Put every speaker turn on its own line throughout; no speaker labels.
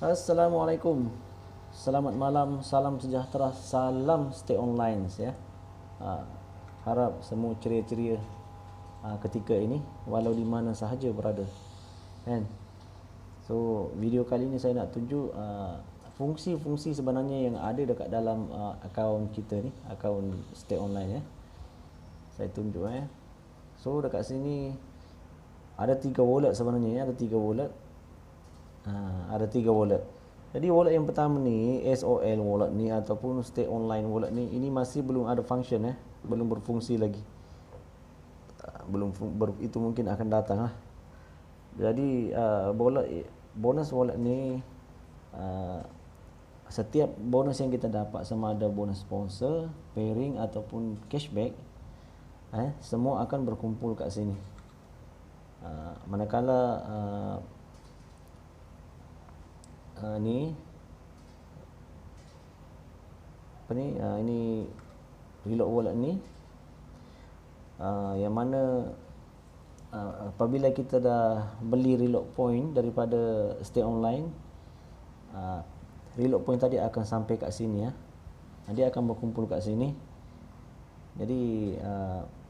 Assalamualaikum. Selamat malam, salam sejahtera, salam stay online ya. Ha, harap semua ceria-ceria ketika ini walau di mana sahaja berada. Kan? So, video kali ini saya nak tunjuk fungsi-fungsi sebenarnya yang ada dekat dalam akaun kita ni, akaun stay online ya. Saya tunjuk So, dekat sini ada 3 wallet sebenarnya ya, ada 3 wallet. Ada 3 wallet. Jadi wallet yang pertama ni, SOL wallet ni ataupun stay online wallet ni, ini masih belum ada function belum berfungsi lagi. Itu mungkin akan datang lah. Jadi bonus wallet ni, setiap bonus yang kita dapat, sama ada bonus sponsor, pairing ataupun cashback, semua akan berkumpul kat sini. Manakala ni apa ni, ini reload wallet ni, yang mana apabila kita dah beli reload point daripada stay online, reload point tadi akan sampai kat sini ya. Dia akan berkumpul kat sini. Jadi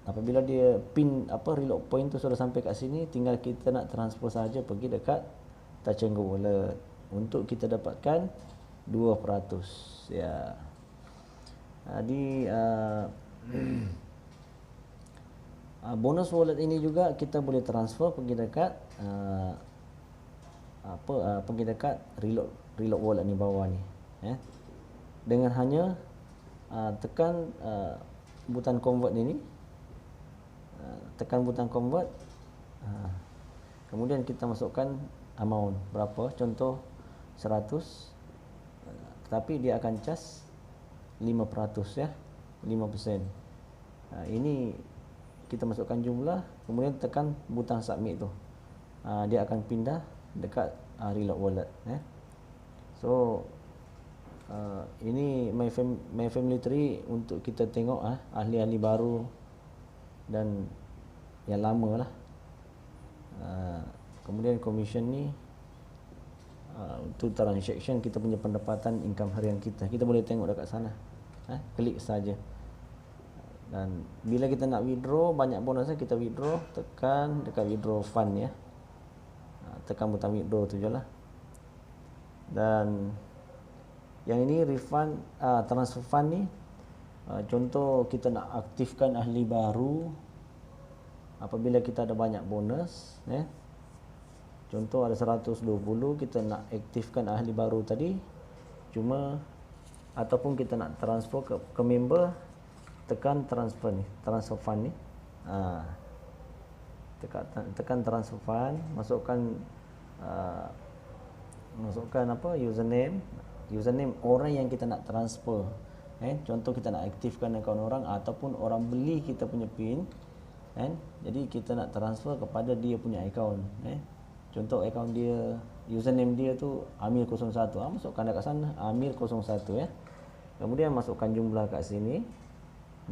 apabila dia pin reload point tu sudah sampai kat sini, tinggal kita nak transfer saja pergi dekat Touch 'n Go wallet untuk kita dapatkan 2% ya. Jadi bonus wallet ini juga kita boleh transfer pergi dekat pergi dekat reload wallet ni bawah ni dengan hanya tekan butang convert ini, tekan butang convert, kemudian kita masukkan amount berapa, contoh 100, tetapi dia akan charge 5% ya, 5%. Ini kita masukkan jumlah, kemudian tekan butang submit tu, dia akan pindah dekat reload wallet So ini my family tree untuk kita tengok ahli-ahli baru dan yang lama lah. Kemudian commission ni untuk transaction, kita punya pendapatan income harian kita boleh tengok dekat sana. Klik saja. Dan bila kita nak withdraw banyak bonusnya, kita withdraw, tekan dekat withdraw fund ya. Tekan butang withdraw tu je lah. Dan yang ini refund transfer fund ni, contoh kita nak aktifkan ahli baru apabila kita ada banyak bonus contoh ada 120, kita nak aktifkan ahli baru tadi, cuma ataupun kita nak transfer ke member, tekan transfer ni, transfer fund ni, tekan transfer fund, masukkan username orang yang kita nak transfer. Contoh kita nak aktifkan akaun orang ataupun orang beli kita punya pin, jadi kita nak transfer kepada dia punya akaun. Contoh akaun dia, username dia tu Amir01, masukkan dekat sana Amir01 ya. Kemudian masukkan jumlah kat sini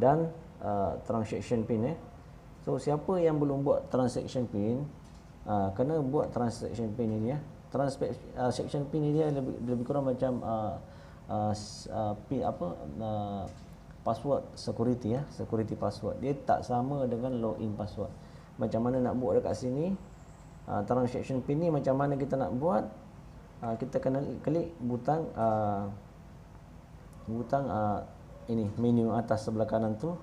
dan transaction pin So siapa yang belum buat transaction pin, kena buat transaction pin ini ya. Transaction pin ini lebih kurang macam password security ya, security password. Dia tak sama dengan login password. Macam mana nak buat dekat sini? Transaction pin ni macam mana kita nak buat? Kita kena klik butang ini menu atas sebelah kanan tu,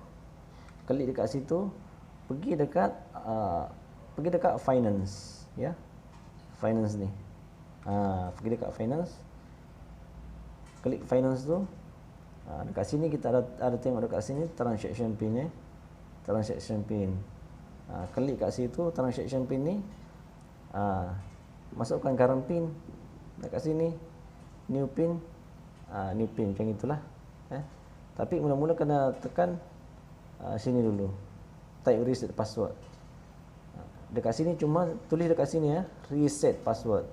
klik dekat situ, pergi dekat finance ya, finance ni, pergi dekat finance, klik finance tu, dekat sini kita ada tengok dekat sini transaction pin transaction pin, klik kat situ transaction pin ni, masukkan current pin dekat sini, new pin macam itulah. Tapi mula-mula kena tekan sini dulu, type reset password. Dekat sini cuma tulis dekat sini ya, reset password,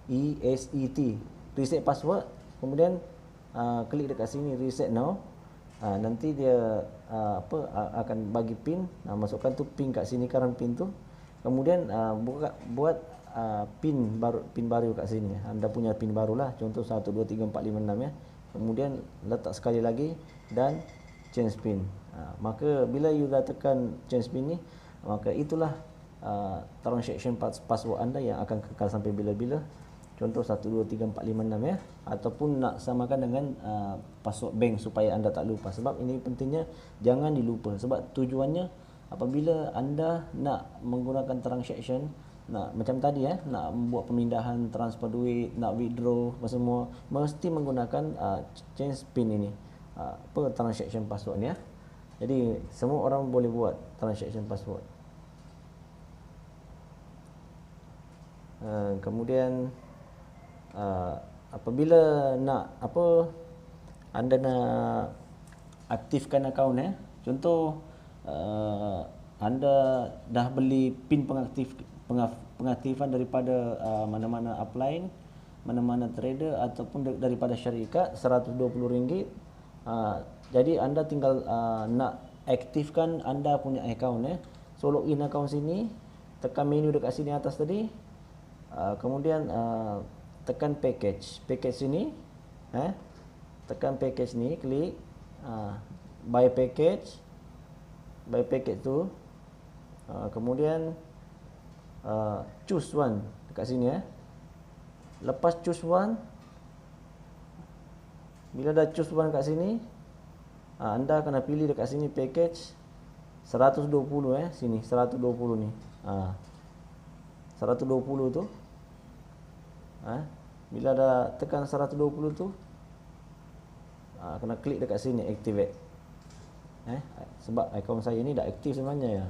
RESET, reset password. Kemudian klik dekat sini reset now. Nanti dia akan bagi pin, masukkan tu pin kat sini, current pin tu. Kemudian buat pin baru kat sini. Anda punya pin barulah, contoh 1 2 3 4 5 6 ya. Kemudian letak sekali lagi dan change pin. Maka bila you dah tekan change pin ni, maka itulah transaction password anda yang akan kekal sampai bila-bila. Contoh 1 2 3 4 5 6 ya, ataupun nak samakan dengan password bank supaya anda tak lupa. Sebab ini pentingnya jangan dilupa, sebab tujuannya apabila anda nak menggunakan transaction, nak macam tadi ya, nak buat pemindahan, transfer duit, nak withdraw semua, mesti menggunakan change pin ini, transaction password ni ya. Jadi semua orang boleh buat transaction password. Kemudian apabila nak anda nak aktifkan akaun ya, contoh anda dah beli pin pengaktifan daripada mana-mana upline, mana-mana trader ataupun daripada syarikat RM120. Jadi anda tinggal nak aktifkan anda punya akaun ya. So login akaun sini, tekan menu dekat sini atas tadi, kemudian tekan package sini, tekan package ni, klik buy package tu, kemudian choose one dekat sini ya. Lepas choose one, bila dah choose one kat sini, anda kena pilih dekat sini package 120 sini 120 ni. 120 tu, bila dah tekan 120 tu, kena klik dekat sini activate. Sebab akaun saya ni dah aktif sebenarnya ya.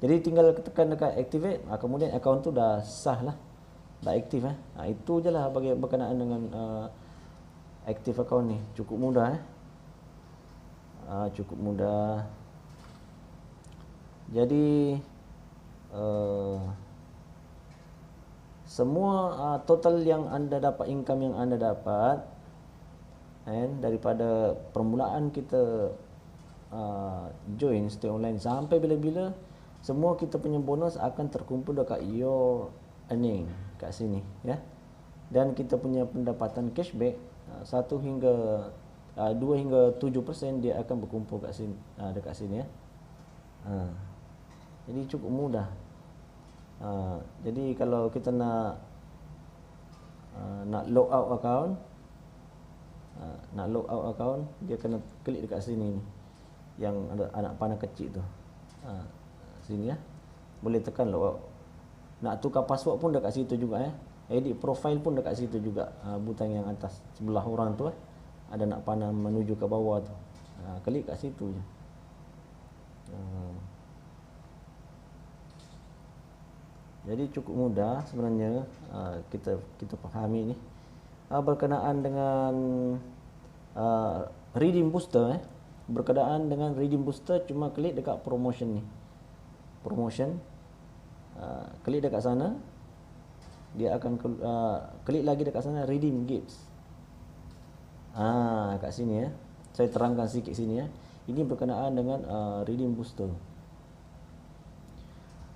Jadi tinggal tekan dekat activate, kemudian akaun tu dah sah lah, dah aktif. Itu je lah berkenaan dengan aktif akaun ni. Cukup mudah cukup mudah. Jadi semua total yang anda dapat, income yang anda dapat daripada permulaan kita join Stay Online sampai bila-bila, semua kita punya bonus akan terkumpul dekat your earning kat sini ya. Dan kita punya pendapatan cashback 1 hingga 2 hingga 7% dia akan berkumpul kat sini, dekat sini ya. Jadi cukup mudah. Jadi kalau kita nak log out account, dia kena klik dekat sini ni, yang ada anak panah kecil tu, sini ya. Boleh tekan log out. Nak tukar password pun dekat situ juga ya. Edit profile pun dekat situ juga, butang yang atas sebelah orang tu ada nak panah menuju ke bawah tu, klik kat situ je. Jadi cukup mudah sebenarnya kita fahami ni. Berkenaan dengan redeem booster berkenaan dengan redeem booster, cuma klik dekat promotion ni, klik dekat sana, dia akan klik lagi dekat sana redeem gifts. Kat sini ya, saya terangkan sikit sini ya. Ini berkenaan dengan redeem booster.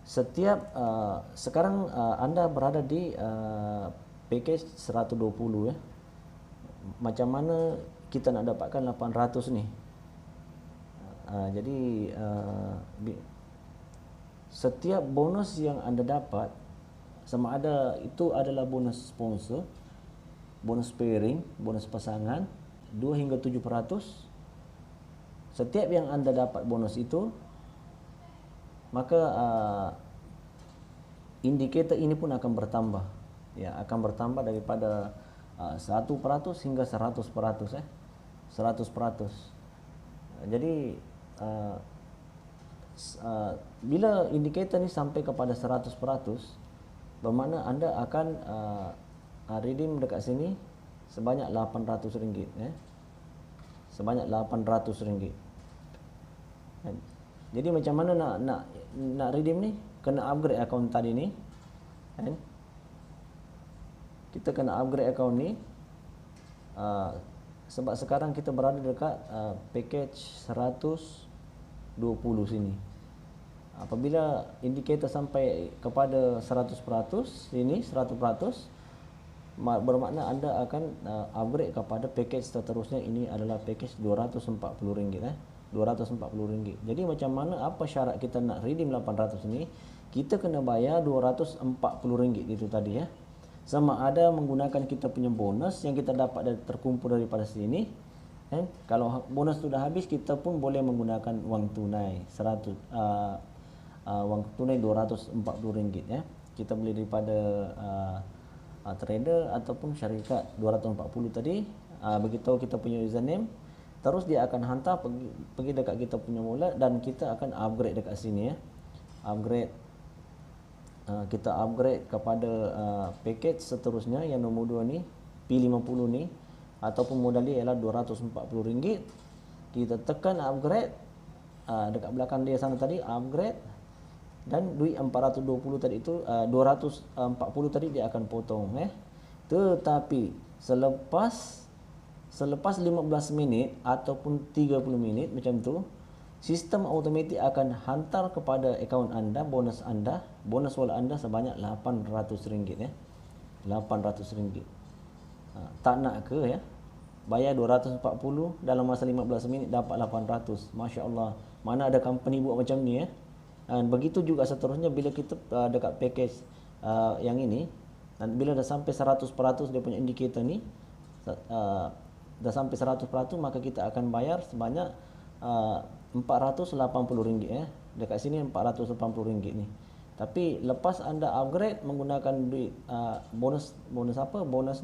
Setiap sekarang anda berada di package 120 ya. Macam mana kita nak dapatkan 800 ni? Jadi setiap bonus yang anda dapat, sama ada itu adalah bonus sponsor, bonus pairing, bonus pasangan 2 hingga 7%, setiap yang anda dapat bonus itu, maka indikator ini pun akan bertambah ya, akan bertambah daripada 1% hingga 100%. 100%. Jadi bila indikator ni sampai kepada 100%, bermakna anda akan redeem dekat sini sebanyak RM800 ya. Sebanyak RM800. Jadi macam mana nak redeem ni? Kena upgrade akaun tadi ni kan? Kita kena upgrade akaun ni sebab sekarang kita berada dekat package 120 sini. Apabila indikator sampai kepada 100%, ini 100%, bermakna anda akan upgrade kepada package seterusnya. Ini adalah package RM240, RM240. Jadi macam mana, apa syarat kita nak redeem 800 ni? Kita kena bayar RM240 itu tadi ya. Sama ada menggunakan kita punya bonus yang kita dapat terkumpul daripada sini. Kalau bonus sudah habis, kita pun boleh menggunakan wang tunai wang tunai RM240 ya. Kita beli daripada trader ataupun syarikat 240 tadi. Beritahu kita punya username, terus dia akan hantar pergi dekat kita punya wallet, dan kita akan upgrade dekat sini ya. Kita upgrade kepada package seterusnya yang nombor 2 ni, P50 ni, ataupun modal dia ialah RM240. Kita tekan upgrade, dekat belakang dia sana tadi upgrade, dan duit 420 tadi itu 240 tadi dia akan potong Tetapi selepas 15 minit ataupun 30 minit macam tu, sistem automatik akan hantar kepada akaun anda bonus wallet anda sebanyak RM800 RM800. Tak nak ke ya? Bayar 240 dalam masa 15 minit dapat 800. Masya-Allah. Mana ada company buat macam ni ya? Dan begitu juga seterusnya bila kita dekat package yang ini, dan bila dah sampai 100% dia punya indikator ni, dah sampai 100%, maka kita akan bayar sebanyak RM480 ya. Dekat sini RM480 ni. Tapi lepas anda upgrade menggunakan duit bonus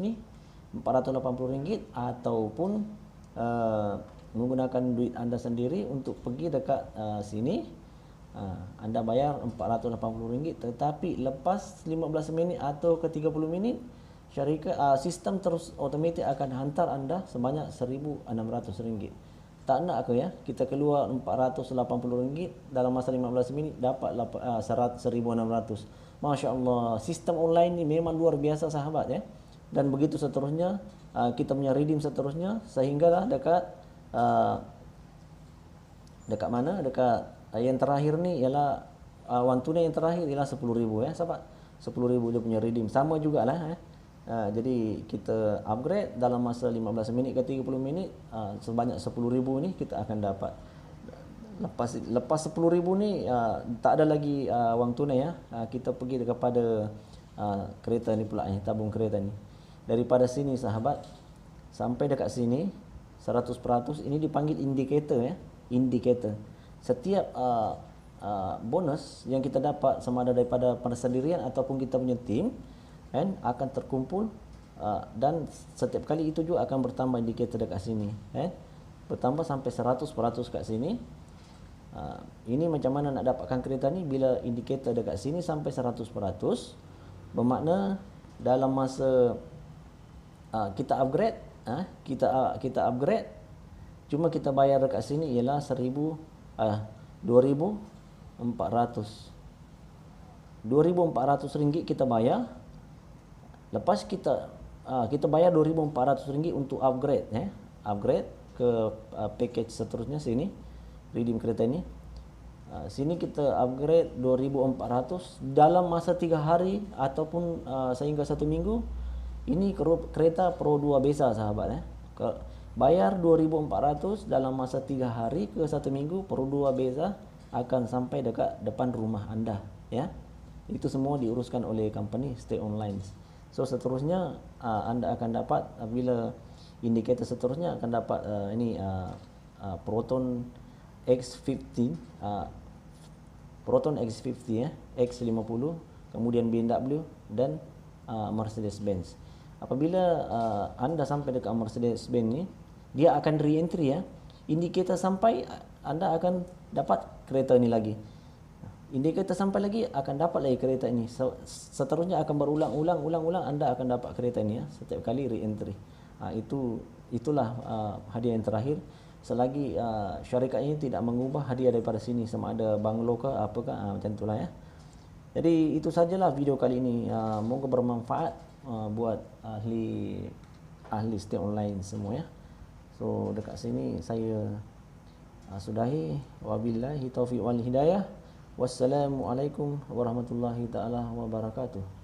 ni RM480, ataupun menggunakan duit anda sendiri untuk pergi dekat sini, anda bayar RM480. Tetapi lepas 15 minit atau ke 30 minit, syarikat sistem terus automatik akan hantar anda sebanyak RM1,600. Tak nak ke ya? Kita keluar RM480 dalam masa 15 minit dapat RM1,600. Masya-Allah, sistem online ni memang luar biasa sahabat ya. Dan begitu seterusnya, kita punya redeem seterusnya, sehinggalah dekat mana? Dekat yang terakhir ni ialah wang tunai yang terakhir ialah RM10,000 ya sahabat. RM10,000 dia punya redeem. Sama jugalah jadi kita upgrade dalam masa 15 minit ke 30 minit, sebanyak RM10,000 ni kita akan dapat. Lepas RM10,000 ni tak ada lagi wang tunai ya. Kita pergi kepada kereta ni pula ni, tabung kereta ni. Daripada sini sahabat sampai dekat sini 100%, ini dipanggil indikator ya. Indikator. Setiap bonus yang kita dapat, sama ada daripada persendirian ataupun kita punya tim, akan terkumpul, dan setiap kali itu juga akan bertambah indikator dekat sini bertambah sampai 100% kat sini. Ini macam mana nak dapatkan kereta ni? Bila indikator dekat sini sampai 100%, bermakna dalam masa kita upgrade, kita upgrade, cuma kita bayar dekat sini ialah RM2,400 kita bayar. Lepas kita bayar RM2,400 untuk upgrade upgrade ke package seterusnya sini, redeem kereta ni. Sini kita upgrade RM2,400 dalam masa 3 hari ataupun sehingga 1 minggu. Ini kereta Pro 2 Beza sahabat bayar RM2,400 dalam masa 3 hari ke 1 minggu, Pro 2 Beza akan sampai dekat depan rumah anda ya. Itu semua diuruskan oleh company Stay Online. So seterusnya anda akan dapat, bila indikator seterusnya akan dapat Proton X50, Proton X50 ya, X50, kemudian BMW dan Mercedes-Benz. Apabila anda sampai dekat Mercedes-Benz ni, dia akan re-entry ya. Indikator sampai, anda akan dapat kereta ni lagi. Indikator sampai lagi, akan dapat lagi kereta ini. Seterusnya akan berulang-ulang anda akan dapat kereta ini ya, setiap kali re-entry. Itulah hadiah yang terakhir. Selagi syarikat ini tidak mengubah hadiah daripada sini, sama ada banglo ke apakah, macam itulah ya. Jadi itu sajalah video kali ini. Moga bermanfaat buat ahli Stay Online semua ya. So dekat sini saya sudahi. Wabillahi taufiq wal hidayah. Wassalamualaikum warahmatullahi taala wabarakatuh.